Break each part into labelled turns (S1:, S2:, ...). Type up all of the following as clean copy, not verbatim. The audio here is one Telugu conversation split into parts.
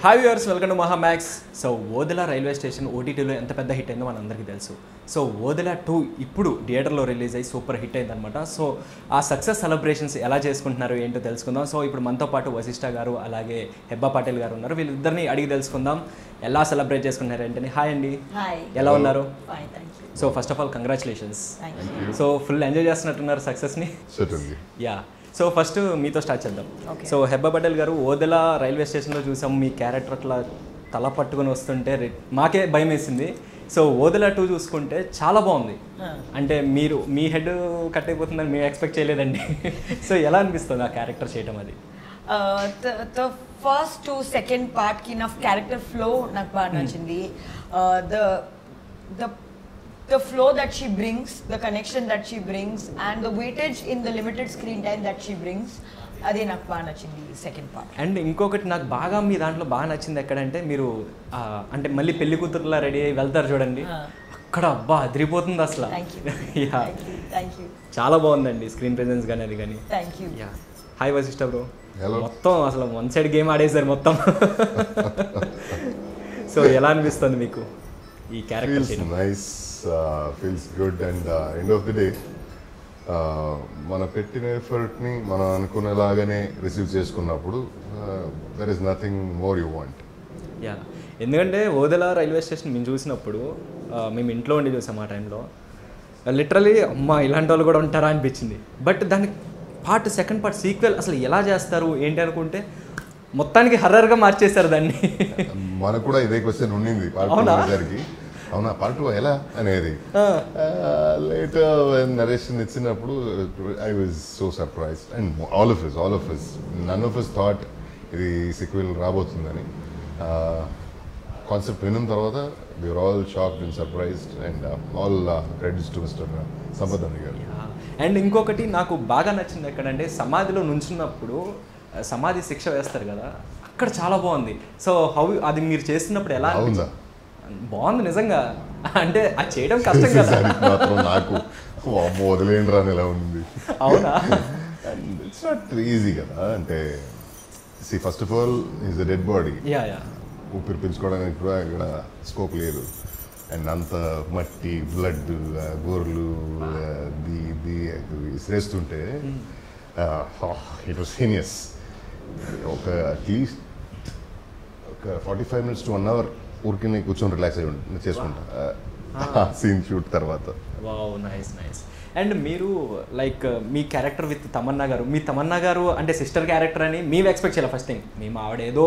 S1: Hi viewers, welcome to Mahamax. So Odela railway station ఓటీటీలో ఎంత పెద్ద హిట్ అయిందో మనందరికీ తెలుసు. సో ఓదెల 2 ఇప్పుడు థియేటర్లో రిలీజ్ అయ్యి సూపర్ హిట్ అయిందనమాట. సో ఆ సక్సెస్ సెలబ్రేషన్స్ ఎలా చేసుకుంటున్నారు ఏంటో తెలుసుకుందాం. సో ఇప్పుడు మనతో పాటు వశిష్ఠ గారు అలాగే హెబ్బా పాటిల్ గారు ఉన్నారు. వీళ్ళిద్దరిని అడిగి తెలుసుకుందాం ఎలా సెలబ్రేట్ చేసుకుంటున్నారు ఏంటని. హాయ్ అండి, ఎలా ఉన్నారు? So first of all congratulations. So full enjoy చేస్తున్నట్టున్నారు సక్సెస్ని. యా, సో ఫస్ట్ మీతో స్టార్ట్ చేద్దాం. సో హెబ్బా పటేల్ గారు, ఓదెల రైల్వే స్టేషన్లో చూసాం మీ క్యారెక్టర్ అట్లా తల పట్టుకొని వస్తుంటే మాకే భయం వేసింది. సో ఓదెల 2 చూసుకుంటే చాలా బాగుంది. అంటే మీరు మీ హెడ్ కట్ అయిపోతుందని మేము ఎక్స్పెక్ట్ చేయలేదండి. సో ఎలా అనిపిస్తుంది ఆ క్యారెక్టర్ చేయటం? అది
S2: ఫస్ట్ టు సెకండ్ పార్ట్ కి నా క్యారెక్టర్ ఫ్లో నాకు బాగా నచ్చింది. The flow that she brings, the connection that she brings, and the weightage in the limited screen time that she brings, అదే నాకు బాగా నచ్చింది సెకండ్ పార్ట్.
S1: అండ్ ఇంకొకటి నాకు బాగా మీ దాంట్లో బాగా నచ్చింది ఎక్కడంటే మీరు అంటే మళ్ళీ పెళ్లి కూతురులా రెడీ అయ్యి వెళ్తారు చూడండి, అక్కడ అబ్బా అదిరిపోతుంది అసలు. చాలా బాగుందండి స్క్రీన్ ప్రెజెన్స్ కానీ అది కానీ. హాయ్ వశిష్ఠ బ్రో, మొత్తం అసలు వన్ సైడ్ గేమ్ ఆడేసారు మొత్తం. సో ఎలా అనిపిస్తుంది మీకు ఈ character?
S3: Feels good and end of the day మన పెట్టిన ఎఫర్ట్ని మనం అనుకునేలాగానే రిసీవ్ చేసుకున్నప్పుడు there is nothing more you want.
S1: Yeah, ఎందుకంటే ఓదెల రైల్వే స్టేషన్ మేము చూసినప్పుడు మేము ఇంట్లో ఉండి చూసాం ఆ టైంలో. లిటరలీ అమ్మ ఇలాంటి వాళ్ళు కూడా ఉంటారా అనిపించింది. బట్ దాని సెకండ్ పార్ట్ సీక్వెల్ అసలు ఎలా చేస్తారు ఏంటి అనుకుంటే మొత్తానికి హర్రర్గా మార్చేశారు దాన్ని.
S3: మనకు కూడా ఇదే క్వశ్చన్ ఉండింది గారికి, అవునా పార్ట్ 2 ఎలా అనేది. లేటర్ నరేషన్ ఇచ్చినప్పుడు I was so surprised and all of us none of us thought ఇది సీక్వెల్ రాబోతుందని. కాన్సెప్ట్ విన్న తర్వాత we are all shocked and surprised and all credits to mister Sampath అన్న గారు.
S1: అండ్ ఇంకొకటి నాకు బాగా నచ్చింది ఎక్కడంటే సమాధిలో నుంచున్నప్పుడు సమాధి శిక్ష వేస్తారు కదా, అక్కడ చాలా బాగుంది. సో అది మీరు చేస్తున్నప్పుడు ఎలా
S3: ఉందా?
S1: బాగుంది నిజంగా. అంటే అది చేయడం కష్టం కదా.
S3: నాకు వదిలేండి రాని ఎలా ఉంది.
S1: అవునా?
S3: ఇట్స్ నాట్ ఈజీ కదా. అంటే first of all is a dead body. ఊపిరి పీల్చుకోవడానికి కూడా ఇక్కడ స్కోప్ లేదు. అండ్ అంత మట్టి, బ్లడ్, గోర్లు విసిరేస్తుంటే ఇట్ వాస్ హీనియస్. ఒక అట్లీస్ట్ ఒక 45 minutes to 1 hour ఊరికి కూర్చొని రిలాక్స్ అయ్యి చేసుకుంటా సీన్ షూట్ తర్వాత.
S1: Wow, nice. అండ్ మీరు like me character with Tamannaah గారు, మీ తమన్నా గారు అంటే సిస్టర్ క్యారెక్టర్ అని మేము ఎక్స్పెక్ట్ చేయాలి ఫస్ట్ థింగ్. మేము ఆవిడ ఏదో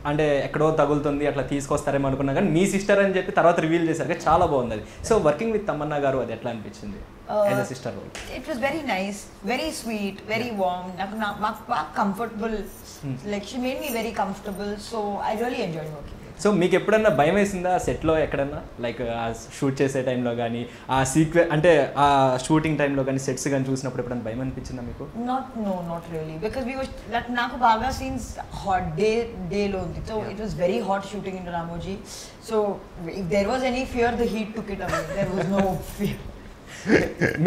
S1: అంటే ఎక్కడో తగులుతుంది అట్లా తీసుకొస్తారేమో అనుకున్నా, కానీ మీ సిస్టర్ అని చెప్పి తర్వాత రివీల్ చేశారు, చాలా బాగుంది అది. సో వర్కింగ్ విత్ తమన్నా గారు అది ఎట్లా అనిపించింది as a sister role?
S2: It was very nice, very sweet, very warm. నాకు బాగా comfortable, like she made me very comfortable. So I really enjoy working.
S1: So మీకు ఎప్పుడన్నా భయం వేసిందా సెట్లో ఎక్కడన్నా, లైక్ ఆ షూట్ చేసే టైంలో కానీ ఆ అంటే ఆ షూటింగ్ టైంలో కానీ సెట్స్ కానీ చూసినప్పుడు ఎప్పుడన్నా భయం అనిపించిందా మీకు?
S2: నాట్ రియలీ, బికాస్ నాకు బాగా సీన్స్ హాట్ డేలో ఉంది. So it was very hot shooting in Ramoji. So if there was any fear the heat took it away. There was no fear.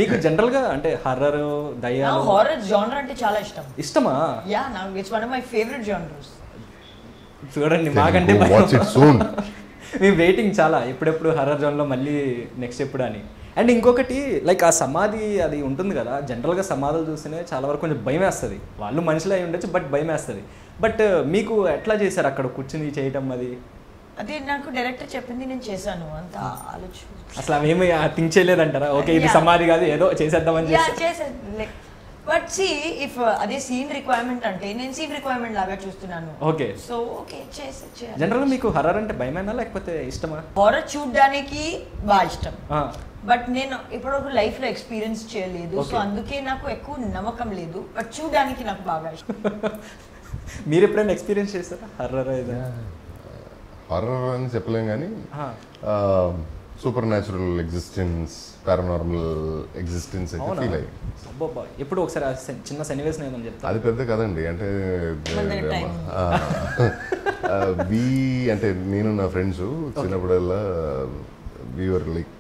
S1: మీకు జనరల్ గా అంటే హర్రర్, దయ్యాలు,
S2: హారర్ జానర్ అంటే చాలా ఇష్టమా? యా, నాకు it's one of my favourite genres.
S1: చూడండి, మాకంటే మేము వెయిటింగ్ చాలా ఎప్పుడెప్పుడు హర్రర్ జోన్లో మళ్ళీ నెక్స్ట్ ఎప్పుడు అని. అండ్ ఇంకొకటి లైక్ ఆ సమాధి అది ఉంటుంది కదా, జనరల్గా సమాధులు చూస్తేనే చాలా వరకు కొంచెం భయం వేస్తుంది. వాళ్ళు మనుషులు అయి ఉండొచ్చు, బట్ భయం వేస్తుంది. బట్ మీకు ఎట్లా చేశారు అక్కడ కూర్చుని చేయటం?
S2: అది నాకు డైరెక్టర్ చెప్పింది, నేను చేశాను. అంత ఆలోచన
S1: అసలు అవేమి థింక్ చేయలేదంటారా? ఓకే ఇది సమాధి కాదు ఏదో చేసేద్దామని చేశాను.
S2: బట్ సీ ఇఫ్ అదే సీన్ రిక్వైర్మెంట్ అంటే నేను సీన్ రిక్వైర్మెంట్ లాగా చూస్తున్నాను.
S1: ఓకే,
S2: సో ఓకే
S1: జనరల్గా మీకు హర్రర్ అంటే భయమేనా లేకపోతే ఇష్టమా?
S2: హారర్ చూడడానికి బాగా ఇష్టం, బట్ నేను ఇప్పటివరకు లైఫ్ లో ఎక్స్పీరియన్స్ చేయలేదు. సో అందుకే నాకు ఎక్కువ నమ్మకం లేదు. బట్ చూడడానికి నాకు బాగా ఇష్టం.
S1: మీరు ఎప్పుడైనా ఎక్స్పీరియన్స్ చేస్తారా హర్రర్?
S3: హర్రర్ అని చెప్పలేం కానీ super natural existence, paranormal existence అయితే ఫీల్ అయ్యి.
S1: ఎప్పుడు ఒకసారి చిన్న సన్నివేశం ఏదని చెప్తా.
S3: అది పెద్ద కదండి. అంటే అంటే నేను నా ఫ్రెండ్స్ చిన్నప్పుడల్లా వీఆర్ లైక్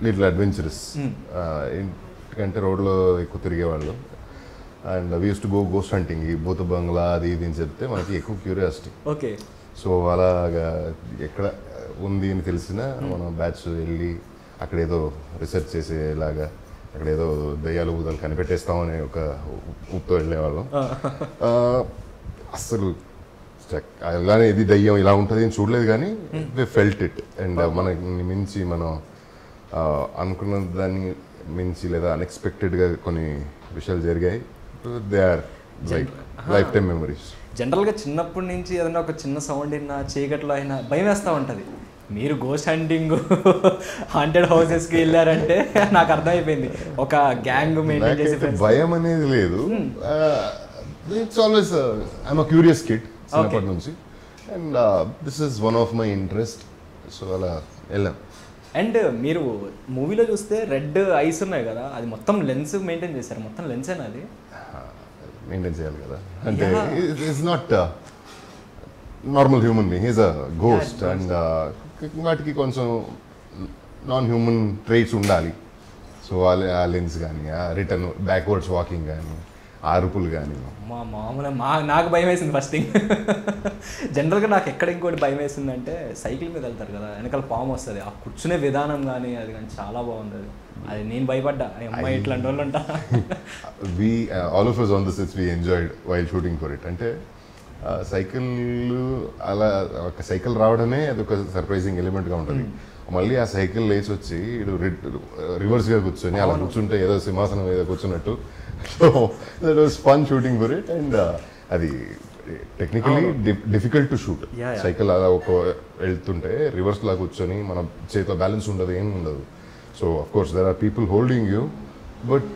S3: లిటిల్ అడ్వెంచరస్. ఎందుకంటే రోడ్లో ఎక్కువ తిరిగేవాళ్ళు. And we use to go ghost hunting, ఈ భూత బంగ్లా అది ఇది అని చెప్తే మనకి ఎక్కువ క్యూరియాసిటీ.
S1: ఓకే.
S3: సో అలాగా ఎక్కడ ఉంది అని తెలిసినా మనం బ్యాచ్ వెళ్ళి అక్కడ ఏదో రీసెర్చ్ చేసేలాగా అక్కడ ఏదో దయ్యాలు భూతాలు కనిపెట్టేస్తామని ఒక ఊపుతో వెళ్ళేవాళ్ళం. అస్సలు అలానే ఇది దయ్యం ఇలా ఉంటుంది అని చూడలేదు, కానీ వి ఫెల్ట్ ఇట్. అండ్ మనకి మించి మనం అనుకున్న దాన్ని మించి లేదా అన్ఎక్స్పెక్టెడ్గా కొన్ని విషయాలు జరిగాయి. They are lifetime memories.
S1: జనరల్గా చిన్నప్పటి నుంచి ఏదైనా ఒక చిన్న సౌండ్ అయినా చీకట్లో అయినా భయం వేస్తూ ఉంటుంది. మీరు గోస్ట్ హంటింగ్ హాంటెడ్ హౌసెస్కి వెళ్ళారంటే నాకు అర్థమైపోయింది ఒక గ్యాంగ్ మెయింటైన్ చేసే
S3: భయం అనేది లేదు. It's always I'm a curious kid చిన్నప్పటి నుంచి, and this is one of my interest. So అలా వెళ్ళాం.
S1: అండ్ మీరు మూవీలో చూస్తే రెడ్ ఐస్ ఉన్నాయి కదా, అది మొత్తం లెన్స్ మెయింటైన్ చేశారు. మొత్తం లెన్సేనా అది?
S3: మెయింటైన్ చేయాలి కదా, అంటే it's not normal human being, is a ghost. And వాటికి కొంచెం నాన్ హ్యూమన్ ట్రైట్స్ ఉండాలి. సో ఆ లెన్స్ కానీ, ఆ రిటర్న్ బ్యాక్వర్డ్స్ వాకింగ్ కానీ, ఆ అరుపులు కానీ.
S1: మామూలుగా నాకు భయం వేసింది ఫస్ట్ థింగ్. జనరల్గా నాకు ఎక్కడ ఇంకోటి భయం వేసిందంటే సైకిల్ మీద వెళ్తారు కదా, వెనకాల పాము వస్తుంది, ఆ కూర్చునే విధానం కానీ అది కానీ చాలా బాగుంది. అది నేను భయపడ్డా, అమ్మాయి ఇట్లాంటి వాళ్ళు ఉంటా.
S3: We all of us on the sets we enjoyed while shooting for it. అంటే సైకిల్ అలా ఒక సైకిల్ రావడమే అదొక సర్ప్రైజింగ్ ఎలిమెంట్గా ఉంటుంది. మళ్ళీ ఆ సైకిల్ లేచి వచ్చి ఇటు రివర్స్గా కూర్చొని అలా కూర్చుంటే ఏదో సింహాసనం ఏదో కూర్చున్నట్టు. So that was fun shooting for it. And అది technically difficult to shoot. Cycle అలా ఒక వెళ్తుంటే రివర్స్ లా కూర్చొని మన చేతిలో బ్యాలెన్స్ ఉండదు, ఏం ఉండదు. So of course there are people holding you, but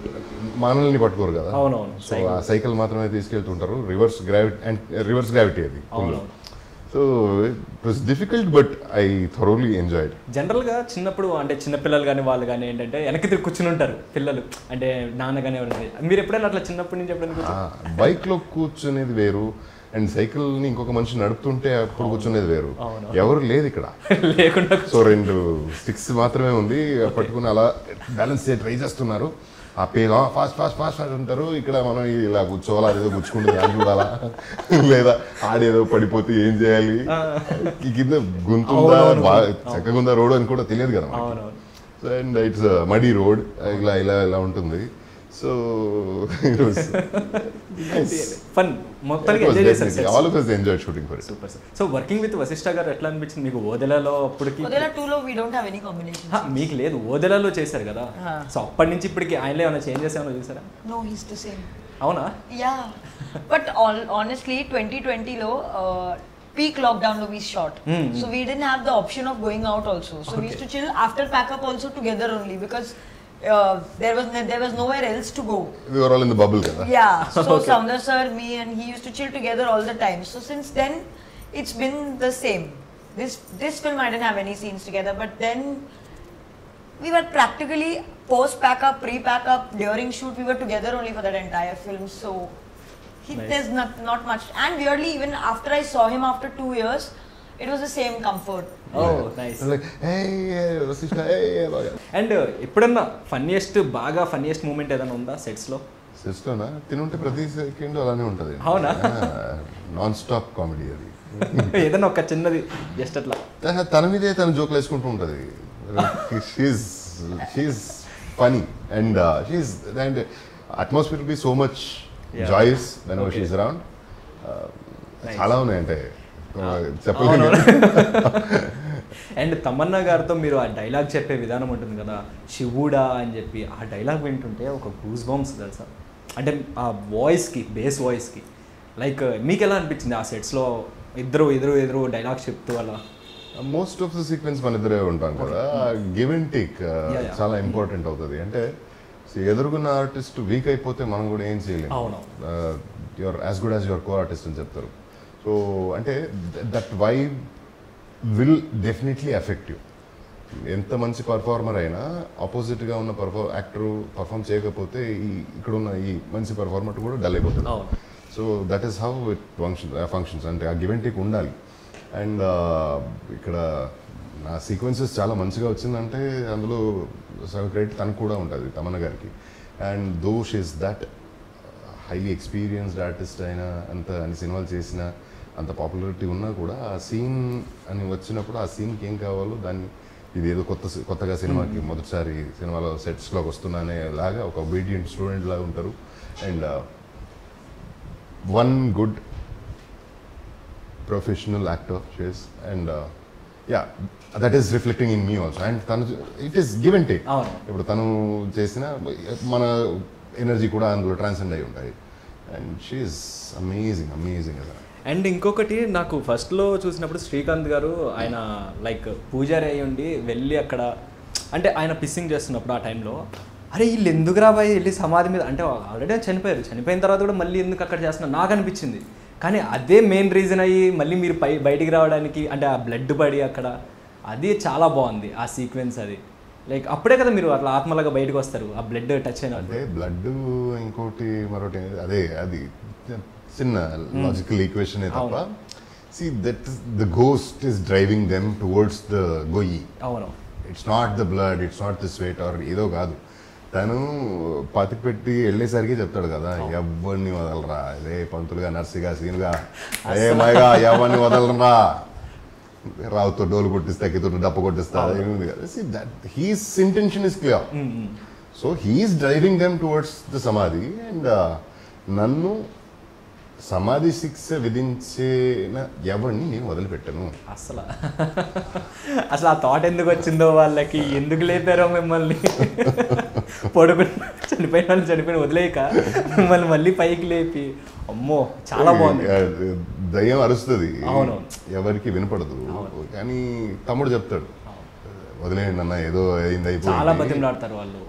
S3: మనల్ని పట్టుకోరు కదా. సో ఆ సైకిల్ మాత్రమే తీసుకెళ్తుంటారు. రివర్స్ గ్రావిటీ అది. So it was difficult, but I thoroughly enjoyed.
S1: జనరల్గా చిన్నప్పుడు అంటే చిన్నపిల్లలు కానీ వాళ్ళు కానీ ఏంటంటే వెనక్కి తిరిగి కూర్చుని ఉంటారు పిల్లలు, అంటే నాన్న కానీ ఎవరైనా. మీరు ఎప్పుడైనా అట్లా చిన్నప్పటి నుంచి ఎప్పుడైనా
S3: బైక్లో కూర్చునేది వేరు, అండ్ సైకిల్ని ఇంకొక మనిషి నడుపుతుంటే అప్పుడు కూర్చునేది వేరు. ఎవరు లేదు ఇక్కడ
S1: లేకుండా.
S3: సో 2 స్టిక్స్ మాత్రమే ఉంది, పట్టుకుని అలా బ్యాలెన్స్ ట్రై చేస్తున్నారు. ఆ పేరు ఫాస్ట్ ఫాస్ట్ ఫాస్ట్ అంటారు. ఇక్కడ మనం ఇలా కూర్చోవాలా, అదేదో కూర్చుకుంటే దాన్ని చూడాలా, లేదా ఆడేదో పడిపోతే ఏం చేయాలి, ఈ కింద గుంతుందా చక్కగా ఉందా రోడ్ అని కూడా తెలియదు కదా. అండ్ ఇట్స్ మడీ రోడ్, ఇలా ఇలా ఇలా ఉంటుంది. సో
S1: ఫన్ మొత్తానికి ఎంజాయ్ చేశారు.
S3: All of us enjoyed shooting for it.
S1: Super sir. So working with Vassishta గారు ఎట్లా అనిపించింది మీకు? ఓదెలలో అప్పటికి
S2: ఓదెల 2 లో we don't have any combination.
S1: మీకు లేదు, ఓదెలలో చేశారు కదా. సో అప్పటి నుంచి ఇప్పటికి ఆయనలో ఏమైనా చేంజెస్ ఏమైనా చూసారా?
S2: No, he's the same.
S1: అవునా?
S2: Yeah, but honestly 2020 లో peak lockdown lo we shot. So we didn't have the option of going out also. So we used to chill after pack up also together only, because there was nowhere else to go.
S3: We were all in the bubble kada.
S2: Yeah, so Soundar sir, me and he used to chill together all the time. So since then it's been the same. This film I didn't have any scenes together, but then we were practically post pack up, pre pack up, during shoot we were together only for that entire film. So there's not much. And weirdly, even after I saw him after 2 years, it was the same comfort.
S1: Oh, nice.
S3: Like, hey, Vasishtha, hey.
S1: And ఎప్పుడన్నా ఫన్నీయెస్ట్ మూమెంట్ ఏదైనా ఉందా సెట్స్లో?
S3: సెట్స్లోనా తినుంటే ప్రతి సెకండ్ అలానే ఉంటుంది.
S1: అవునా?
S3: నాన్ స్టాప్ కామెడీ అది.
S1: ఏదైనా ఒక చిన్నది జస్ట్ అట్లా
S3: తన మీదే తన జోక్లు వేసుకుంటూ ఉంటుంది. She's funny and and atmosphere will be so much joyous whenever she's around. చాలా ఉన్నాయి అంటే చెప్పలేను.
S1: అండ్ తమన్నా గారితో మీరు ఆ డైలాగ్ చెప్పే విధానం ఉంటుంది కదా, శివుడా అని చెప్పి, ఆ డైలాగ్ వింటుంటే ఒక గూస్ బంప్స్ తెలుసా. అంటే ఆ వాయిస్కి, బేస్ వాయిస్కి లైక్ మీకు ఎలా అనిపించింది ఆ సెట్స్లో ఎదురు డైలాగ్స్ చెప్తూ అలా?
S3: మోస్ట్ ఆఫ్ ద సీక్వెన్స్ మన ఇద్దరే ఉంటాం కదా, గివ్ అండ్ టేక్ చాలా ఇంపార్టెంట్ అవుతుంది. అంటే ఎదురుగున్న ఆర్టిస్ట్ వీక్ అయిపోతే మనం కూడా ఏం చేయలేము. Your as good as your co artist అని చెప్తారు. సో అంటే that vibe will definitely effect you. ఎంత మంచి పర్ఫార్మర్ అయినా ఆపోజిట్గా ఉన్న యాక్టర్ పర్ఫామ్ చేయకపోతే ఇక్కడ ఉన్న ఈ మంచి పర్ఫార్మర్ కూడా డల్ అయిపోతుంది. So that is how it functions. అంటే ఆ గివ్ అండ్ టేక్ ఉండాలి. అండ్ ఇక్కడ నా సీక్వెన్సెస్ చాలా మంచిగా వచ్చిందంటే అందులో సగం క్రెడిట్ తనకు కూడా ఉంటుంది, తమన్నా గారికి. And though she's that highly experienced artist అయినా అంత అన్ని సినిమాలు చేసిన అంత పాపులారిటీ ఉన్నా కూడా ఆ సీన్ అని వచ్చినప్పుడు ఆ సీన్కి ఏం కావాలో దాన్ని ఇది ఏదో కొత్తగా సినిమాకి మొదటిసారి సినిమాలో సెట్స్లోకి వస్తున్నానే లాగా ఒక ఒబీడియంట్ స్టూడెంట్ లాగా ఉంటారు. And one good professional actor she's and that is reflecting in me also. And తను it is give and take. ఇప్పుడు తను చేసిన మన ఎనర్జీ కూడా అందులో ట్రాన్సెండ్ అయి ఉంటాయి. అండ్ షీఈస్ అమేజింగ్ అమేజింగ్ అసలు.
S1: అండ్ ఇంకొకటి నాకు ఫస్ట్లో చూసినప్పుడు శ్రీకాంత్ గారు ఆయన లైక్ పూజారి అయ్యి ఉండి వెళ్ళి అక్కడ అంటే ఆయన పిస్సింగ్ చేస్తున్నప్పుడు ఆ టైంలో అరే వీళ్ళు ఎందుకు రాబాయి వెళ్ళి సమాధి మీద అంటే ఆల్రెడీ చనిపోయారు, చనిపోయిన తర్వాత కూడా మళ్ళీ ఎందుకు అక్కడ చేస్తున్నారు నాకు అనిపించింది. కానీ అదే మెయిన్ రీజన్ అయ్యి మళ్ళీ మీరు బయటికి రావడానికి అంటే ఆ బ్లడ్ పడి అక్కడ అది చాలా బాగుంది ఆ సీక్వెన్స్. అది లైక్ అప్పుడే కదా మీరు అట్లా ఆత్మలాగా బయటకు వస్తారు ఆ బ్లడ్ టచ్ అయిన
S3: అంటే బ్లడ్ ఇంకోటి మరొకటి అదే అది చిన్న లాజికల్ ఈక్వేషన్ తప్ప. See that the ghost is driving them towards the goyi.
S1: అవును.
S3: It's not the blood, it's not the sweat or ఏదో కాదు. తను పాతికి పెట్టి వెళ్ళేసరికి చెప్తాడు కదా ఎవరిని వదలరా అదే పంతులుగా నర్సిగా సీనుగా ఏమైగా ఎవరిని వదలరా రావుతో డోలు కొట్టిస్తా కితో డప్ప కొట్టిస్తా ఏముంది కదా. See that his intention is clear. So he is driving them towards the samadhi and నన్ను సమాధి శిక్ష విధించిన ఎవరిని నేను వదిలిపెట్టాను.
S1: అసలు ఆ థాట్ ఎందుకు వచ్చిందో వాళ్ళకి, ఎందుకు లేపారో మిమ్మల్ని పడుకుని చనిపోయిన వదిలేక మిమ్మల్ని మళ్ళీ పైకి లేపి అమ్మో చాలా బాగుంది.
S3: దయ్యం అరుస్తుంది, ఎవరికి వినపడదు. కానీ తమ్ముడు చెప్తాడు వదిలేయండి అన్న ఏదో అయింది అయిపోయింది.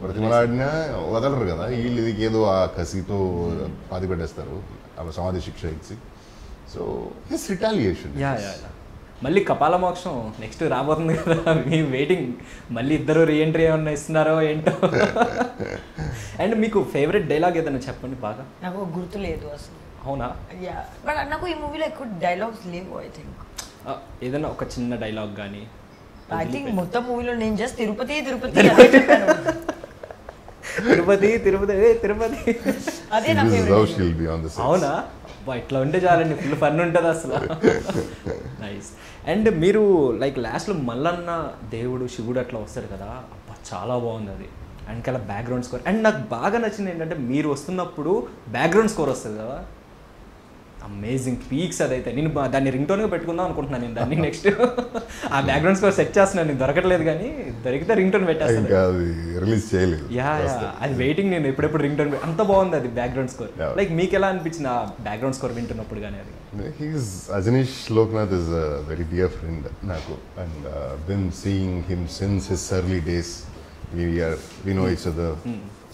S3: బ్రతిమలాడినా వదలరు కదా వీళ్ళు, ఇది ఏదో ఆ కసితో పాతి పెట్టేస్తారు సమాధి శిక్ష ఇచ్చి. So his retaliation.
S1: మళ్ళీ కపాల మోక్షం నెక్స్ట్ రాబోతుంది కదా, మీ వెయిటింగ్. మళ్ళీ ఇద్దరు రీఎంట్రీ ఏమన్నా ఇస్తున్నారో ఏంటో. అండ్ మీకు ఫేవరెట్ డైలాగ్ ఏదైనా చెప్పండి బాగా.
S2: నాకు గుర్తులేదు అసలు.
S1: అవునా?
S2: బట్ నాకు ఈ మూవీలో ఎక్కువ డైలాగ్స్ లేవు. ఐ థింక్
S1: ఏదైనా ఒక చిన్న డైలాగ్ కానీ.
S2: ఐ థింక్ మొత్తం మూవీలో నేను జస్ట్ తిరుపతి తిరుపతి
S1: తిరుపతి తిరుపతి తిరుపతి
S2: అదే నా ఫేవరెట్.
S1: అవునా? ఇట్లా ఉంటే చాలండి, ఫుల్ ఫన్ ఉంటుంది అసలు. నైస్. అండ్ మీరు లైక్ లాస్ట్లో మల్లన్న దేవుడు శివుడు అట్లా వస్తారు కదా, అబ్బా చాలా బాగుంది అది. అండ్ అలా బ్యాక్గ్రౌండ్ స్కోర్. అండ్ నాకు బాగా నచ్చింది ఏంటంటే మీరు వస్తున్నప్పుడు బ్యాక్గ్రౌండ్ స్కోర్ వస్తుంది కదా, అమేజింగ్ పీక్స్. అదైతే నేను దాన్ని రింగ్ టోన్గా పెట్టుకుందాం అనుకుంటున్నాను నేను దాన్ని. నెక్స్ట్ ఆ బ్యాక్గ్రౌండ్ స్కోర్ సెట్ చేస్తున్నాను, నేను దొరకట్లేదు కానీ దొరికితే రింగ్ టోన్ పెట్టేస్తాను. అది వెయిటింగ్ నేను ఎప్పుడెప్పుడు రింగ్ టోన్. అంత బాగుంది అది బ్యాక్గ్రౌండ్ స్కోర్. లైక్ మీకు ఎలా అనిపించింది ఆ బ్యాక్గ్రౌండ్ స్కోర్ వింటున్నప్పుడు కానీ? అది
S3: Ajaneesh Loknath is a very dear friend నాకు. And been seeing him since his early days. We know each other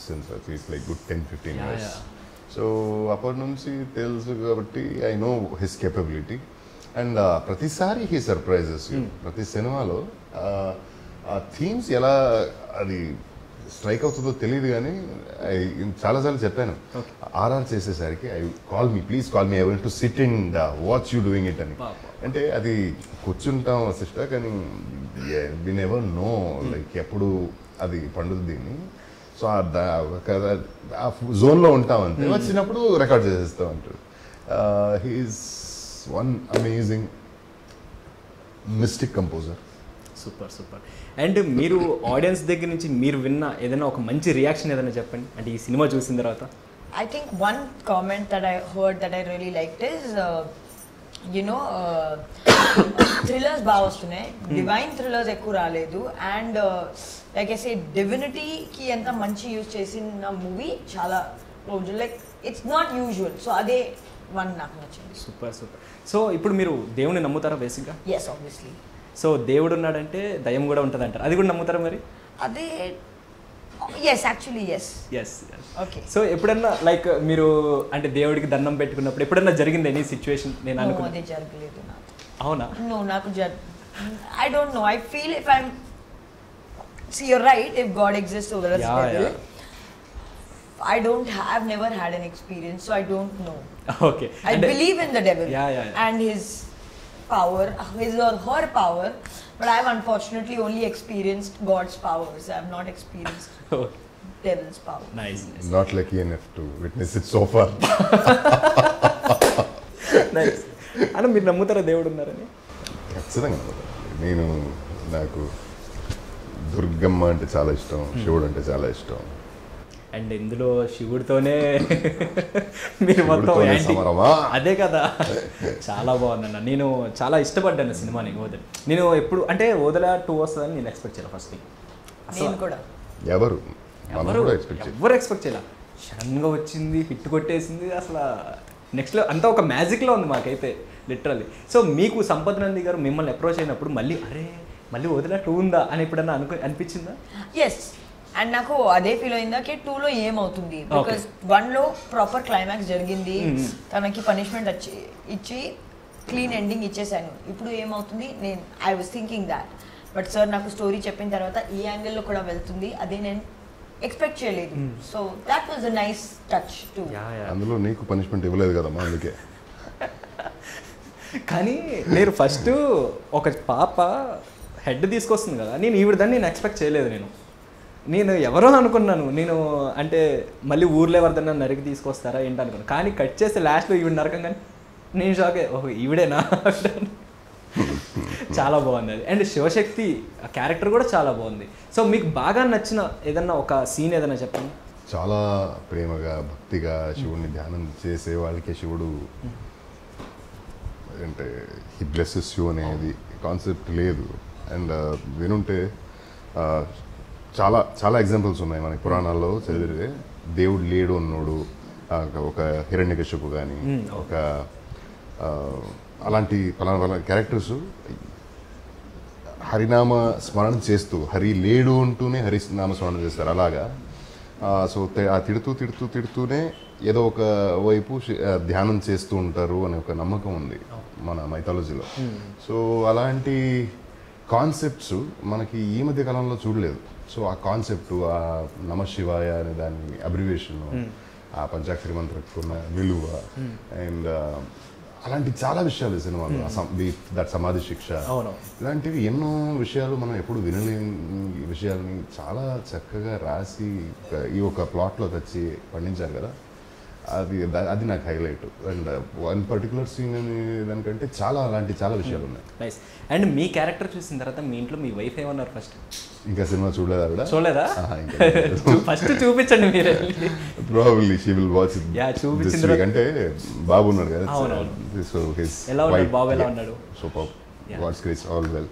S3: since at least like good 10-15 years. So అప్పటి నుంచి తెలుసు కాబట్టి I know his capability. And ప్రతిసారి హీ సర్ప్రైజెస్ యూ. ప్రతి సినిమాలో ఆ థీమ్స్ ఎలా అది స్ట్రైక్ అవుతుందో తెలియదు కానీ చాలాసార్లు చెప్పాను ఆర్ఆర్ చేసేసరికి please call me I want to SIT and watch you doing it అని. అంటే అది కూర్చుంటాం సిస్టర్, కానీ వి నెవర్ నో లైక్ ఎప్పుడు అది పండుతుంది దీన్ని. సో ఆ జోన్లో ఉంటాం అంతే, వచ్చినప్పుడు రికార్డ్ చేసేస్తాం అంటారు. He's one amazing mystic composer.
S1: Super super. And మీరు ఆడియన్స్ దగ్గర నుంచి మీరు విన్న ఏదైనా ఒక మంచి రియాక్షన్ ఏదైనా చెప్పండి, అంటే ఈ సినిమా చూసిన తర్వాత.
S2: I think one comment that I heard that I really liked is thrillers బాగా వస్తున్నాయి, డివైన్ థ్రిల్లర్స్ ఎక్కువ రాలేదు. అండ్ లైక్ ఐ సే డివినిటీకి ఎంత మంచి యూజ్ చేసిన మూవీ చాలా రోజులు, like it's not usual. So అదే వన్ నాకు నచ్చింది.
S1: Super super. సో ఇప్పుడు మీరు దేవుని నమ్ముతారా బేసిక్గా?
S2: Yes, obviously.
S1: సో దేవుడు ఉన్నాడంటే దయ్యం కూడా ఉంటుంది అంటారు, అది కూడా నమ్ముతారా మరి?
S2: అదే yes, actually yes. Okay.
S1: So ఎప్పుడన్నా లైక్ మీరు అంటే దేవుడికి దండం పెట్టుకున్నప్పుడు ఎప్పుడన్నా జరిగింది ఎనీ సిచ్యువేషన్? నేను అనుకున్నాను
S2: అదే జరగలేదు నాకు.
S1: అవునా?
S2: నో, నాకు I don't know. I feel if I'm see you're right, if God exists over us devil, I've never had an experience, so I don't know.
S1: Okay.
S2: I believe in the devil and his power, his or her power, but I've unfortunately only experienced God's powers. I have not experienced devil's power.
S1: Nice
S3: Not lucky enough to witness it so far.
S1: Nice అన్న మీరు నమ్ముతారా దేవుడు ఉన్నారని?
S3: ఖచ్చితంగా నేను నాకు దుర్గమ్మ అంటే చాలా ఇష్టం, శివుడు అంటే చాలా ఇష్టం.
S1: అండ్ ఇందులో శివుడితోనే మీరు మొత్తం
S3: శివుడితోనే
S1: యాంటీ
S3: సమరమా?
S1: అదే కదా, చాలా బాగుందన్న. నేను చాలా ఇష్టపడ్డాను సినిమాని ఓదల. నేను ఎప్పుడు అంటే ఓదల 2 వస్తుందని నేను ఎక్స్పెక్ట్ చేయాలి ఫస్ట్ థింగ్.
S2: నేను కూడా
S3: ఎవరు మనం
S1: ఎవరు
S3: కూడా ఎక్స్పెక్ట్ చేయాలి.
S1: ఎవరు ఎక్స్పెక్ట్ చేయాలి. సడన్గా వచ్చింది, హిట్ కొట్టేసింది. అసలు నెక్స్ట్లో అంతా ఒక మ్యాజిక్లో ఉంది మాకైతే లిటరల్లీ. సో మీకు సంపత్ నంది గారు మిమ్మల్ని అప్రోచ్ అయినప్పుడు మళ్ళీ వదిలా 2 ఉందా అని ఎప్పుడన్నా అనిపించిందా?
S2: ఎస్, అండ్ నాకు అదే ఫీల్ అయిందా కి 2లో ఏమవుతుంది, బికాస్ 1లో ప్రాపర్ క్లైమాక్స్ జరిగింది, తనకి పనిష్మెంట్ ఇచ్చి క్లీన్ ఎండింగ్ ఇచ్చేసాను. ఇప్పుడు ఏమవుతుంది, నేను I was thinking that, but sir నాకు స్టోరీ చెప్పిన తర్వాత ఈ యాంగిల్లో కూడా వెళ్తుంది, అదే నేను ఎక్స్పెక్ట్ చేయలేదు. So that was a nice touch to.
S3: అందులో నీకు పనిష్మెంట్ ఇవ్వలేదు కదమ్మా, అందుకే.
S1: కానీ మీరు ఫస్ట్ ఒక పాప హెడ్ తీసుకొస్తుంది కదా, నేను ఈవిడదని నేను ఎక్స్పెక్ట్ చేయలేదు. నేను ఎవరో అనుకున్నాను. నేను అంటే మళ్ళీ ఊర్లో ఎవరిదన్నా నరికి తీసుకొస్తారా ఏంటి అనుకున్నాను. కానీ కట్ చేస్తే లాస్ట్లో ఈవిడ నరకం, కానీ నేను షాకే, ఓహో ఈవిడేనా. చాలా బాగుంది అది. అండ్ శివశక్తి క్యారెక్టర్ కూడా చాలా బాగుంది. సో మీకు బాగా నచ్చిన ఏదన్నా ఒక సీన్ ఏదైనా చెప్పండి.
S3: చాలా ప్రేమగా భక్తిగా శివుడిని ధ్యానం చేసే వాళ్ళకి శివుడు అంటే హీ బ్లెస్సెస్ యూ అనేది కాన్సెప్ట్ లేదు. అండ్ వినుంటే చాలా చాలా ఎగ్జాంపుల్స్ ఉన్నాయి మనకి పురాణాల్లో చదివితే. దేవుడు లేడు అన్నోడు, ఒక హిరణ్యకశిపు కానీ, ఒక అలాంటి పలానా క్యారెక్టర్స్ హరినామ స్మరణ చేస్తూ, హరి లేడు అంటూనే హరినామ స్మరణ చేస్తారు. అలాగా సో తిడుతూనే ఏదో ఒక వైపు ధ్యానం చేస్తూ ఉంటారు అనే ఒక నమ్మకం ఉంది మన మైథాలజీలో. సో అలాంటి కాన్సెప్ట్స్ మనకి ఈ మధ్య కాలంలో చూడలేదు. సో ఆ కాన్సెప్ట్, ఆ నమ శివాయ అనే దాని అబ్రివేషన్, ఆ పంచాక్షరి మంత్రకు ఉన్న విలువ, అండ్ అలాంటి చాలా విషయాలు ఈ సినిమాలో, దట్ సమాధి శిక్ష, ఇలాంటివి ఎన్నో విషయాలు మనం ఎప్పుడు వినలేని విషయాలని చాలా చక్కగా రాసి ఈ ఒక ప్లాట్లో తెచ్చి పండించారు కదా. అది నాకు highlight. And one particular scene అని దానికంటే చాలా విషయాలు ఉన్నాయి.
S1: నైస్. అండ్ మీ క్యారెక్టర్ చూసిన తర్వాత మీ ఇంట్లో మీ వైఫ్ ఏమన్నారు ఫస్ట్?
S3: ఇంకా సినిమా చూడలేదా?
S1: చూడలేదా? ఫస్ట్ చూపించండి మీరు.
S3: Probably she will watch it.
S1: Yeah, చూపించింది.
S3: అంటే బాబు ఉన్నాడు కదా,
S1: అవునవును.
S3: సో హిస్
S1: ఎలా ఉన్నాడు బాబు, ఎలా ఉన్నాడు?
S3: Super, god's grace, all well.